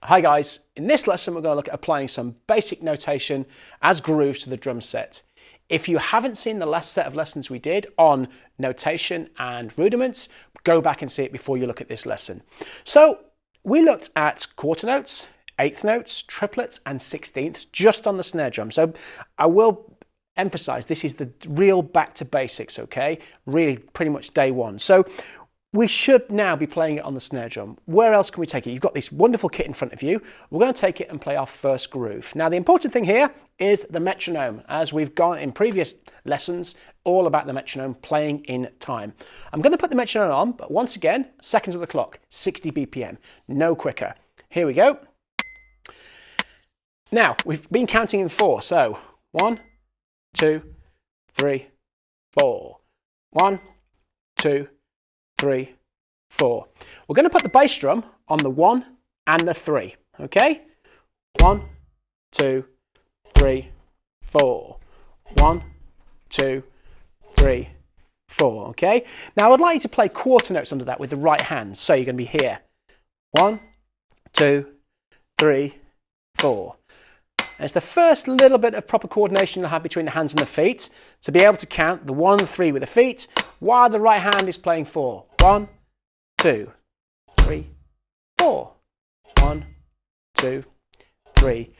Hi guys, in this lesson we're going to look at applying some basic notation as grooves to the drum set. If you haven't seen the last set of lessons we did on notation and rudiments, go back and see it before you look at this lesson. So we looked at quarter notes, eighth notes, triplets and sixteenths just on the snare drum. So I will emphasize this is the real back to basics, okay? Really pretty much day one. So we should now be playing it on the snare drum. Where else can we take it? You've got this wonderful kit in front of you. We're going to take it and play our first groove. Now the important thing here is the metronome, as we've gone in previous lessons all about the metronome playing in time. I'm going to put the metronome on, but once again, seconds of the clock, 60 BPM, no quicker. Here we go. Now we've been counting in four, so 1, 2, 3, 4. 1, 2, 3, 4. We're going to put the bass drum on the 1 and the 3, okay? 1, 2, 3, 4. 1, 2, 3, 4, okay? Now I'd like you to play quarter notes under that with the right hand. So you're going to be here. 1, 2, 3, 4. And it's the first little bit of proper coordination you'll have between the hands and the feet to be able to count the 1 and 3 with the feet while the right hand is playing 4. 1, 2, 3, 4. 1, 2, 3,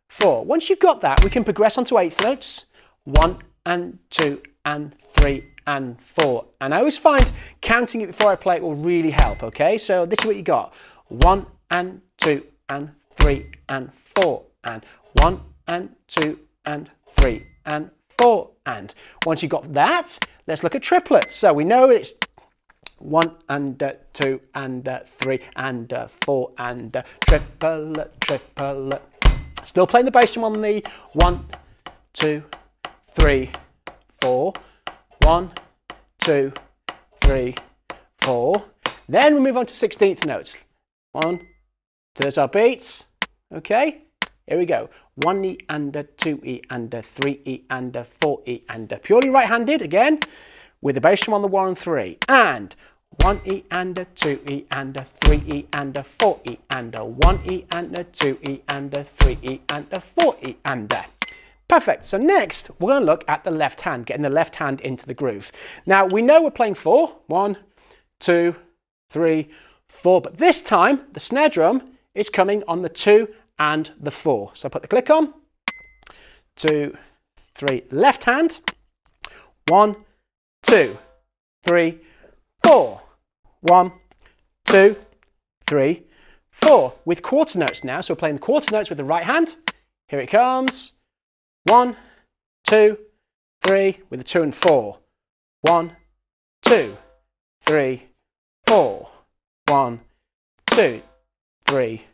4. Once you've got that, we can progress on to eighth notes. 1 and 2 and 3 and 4. And I always find counting it before I play it will really help, okay? So this is what you got. 1 and 2 and 3 and 4 and 1 and 2 and 3 and 4 and. Once you've got that, let's look at triplets. So we know it's 1 and 2 and 3 and 4 and triplet, triplet. Still playing the bass drum on the 1, 2, 3, 4. 1, 2, 3, 4. Then we move on to 16th notes. 1, there's our beats. Okay. Here we go. 1E and 2E and 3E and 4E and purely right-handed again with the bass drum on the 1 and 3 and 1E and 2E and 3E and 4E and 1E and 2E and 3E and 4E and. Perfect. So next we're going to look at the left hand, getting the left hand into the groove. Now we know we're playing 4. 1, 2, 3, 4, but this time the snare drum is coming on the 2 and the 4. So put the click on. 2, 3, left hand. 1, 2, 3, 4. 1, 2, 3, 4. With quarter notes now. So we're playing the quarter notes with the right hand. Here it comes. 1, 2, 3 with the 2 and 4. 1, 2, 3, 4. 1, 2, 3,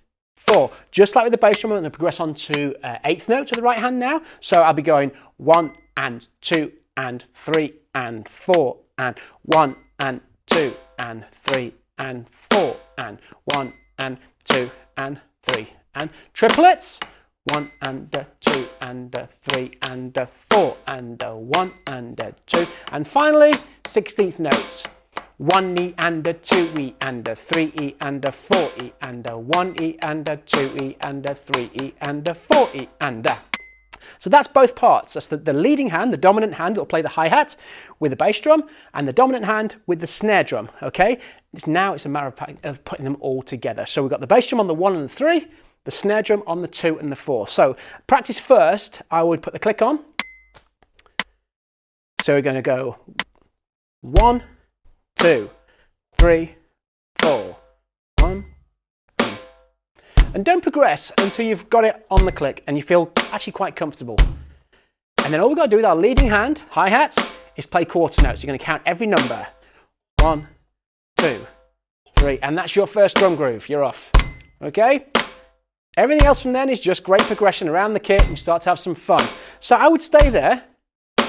4. Just like with the bass drum, I'm going to progress on to eighth note to the right hand now. So I'll be going 1 and 2 and 3 and 4 and 1 and 2 and 3 and 4 and 1 and 2 and 3 and triplets. 1 and 2 and 3 and 4 and 1 and 2 and finally 16th notes. 1E and 2E and 3E and 4E and 1E and 2E and 3E and 4E and. So that's both parts. That's the leading hand, the dominant hand that will play the hi-hat with the bass drum and the dominant hand with the snare drum, okay? Now it's a matter of putting them all together. So we've got the bass drum on the 1 and the 3, the snare drum on the 2 and the 4. So practice first, I would put the click on. So we're going to go 1, 2, 3, 4. 1, 2. And don't progress until you've got it on the click and you feel actually quite comfortable. And then all we've got to do with our leading hand, hi-hat, is play quarter notes. You're going to count every number. 1, 2, 3. And that's your first drum groove. You're off. Okay? Everything else from then is just great progression around the kit and you start to have some fun. So I would stay there. Do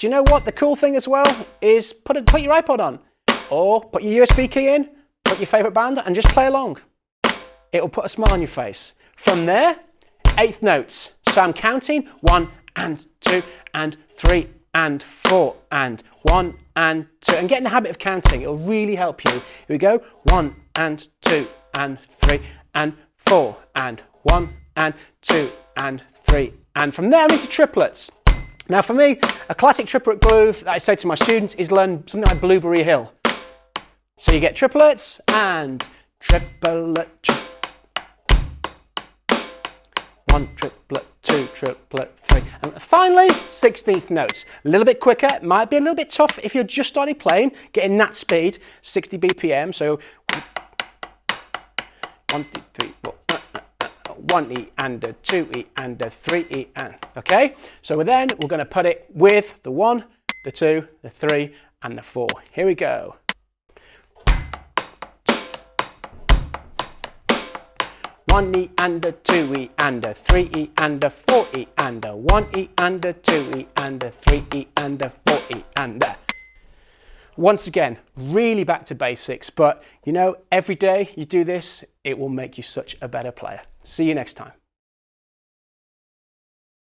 you know what? The cool thing as well is put your iPod on. Or put your USB key in, put your favourite band and just play along. It will put a smile on your face. From there, eighth notes. So I'm counting 1 and 2 and 3 and 4 and 1 and 2. And get in the habit of counting. It will really help you. Here we go. 1 and 2 and 3 and 4, and 1, and 2, and 3, and from there I'm into triplets. Now for me, a classic triplet groove that I say to my students is learn something like Blueberry Hill. So you get triplets and triplet, 1 triplet, 2 triplet, 3, and finally 16th notes. A little bit quicker, it might be a little bit tough if you're just starting playing, getting that speed, 60 BPM. So 1, 2, 3, 4. 1 E and a 2 E and a 3 E and, okay? So then we're going to put it with the 1, the 2, the 3 and the 4. Here we go. 1 E and a 2 E and a 3 E and a 4 E and a 1 E and a 2 E and a 3 E and a 4 E and a. Once again, really back to basics, but you know, every day you do this, it will make you such a better player. See you next time.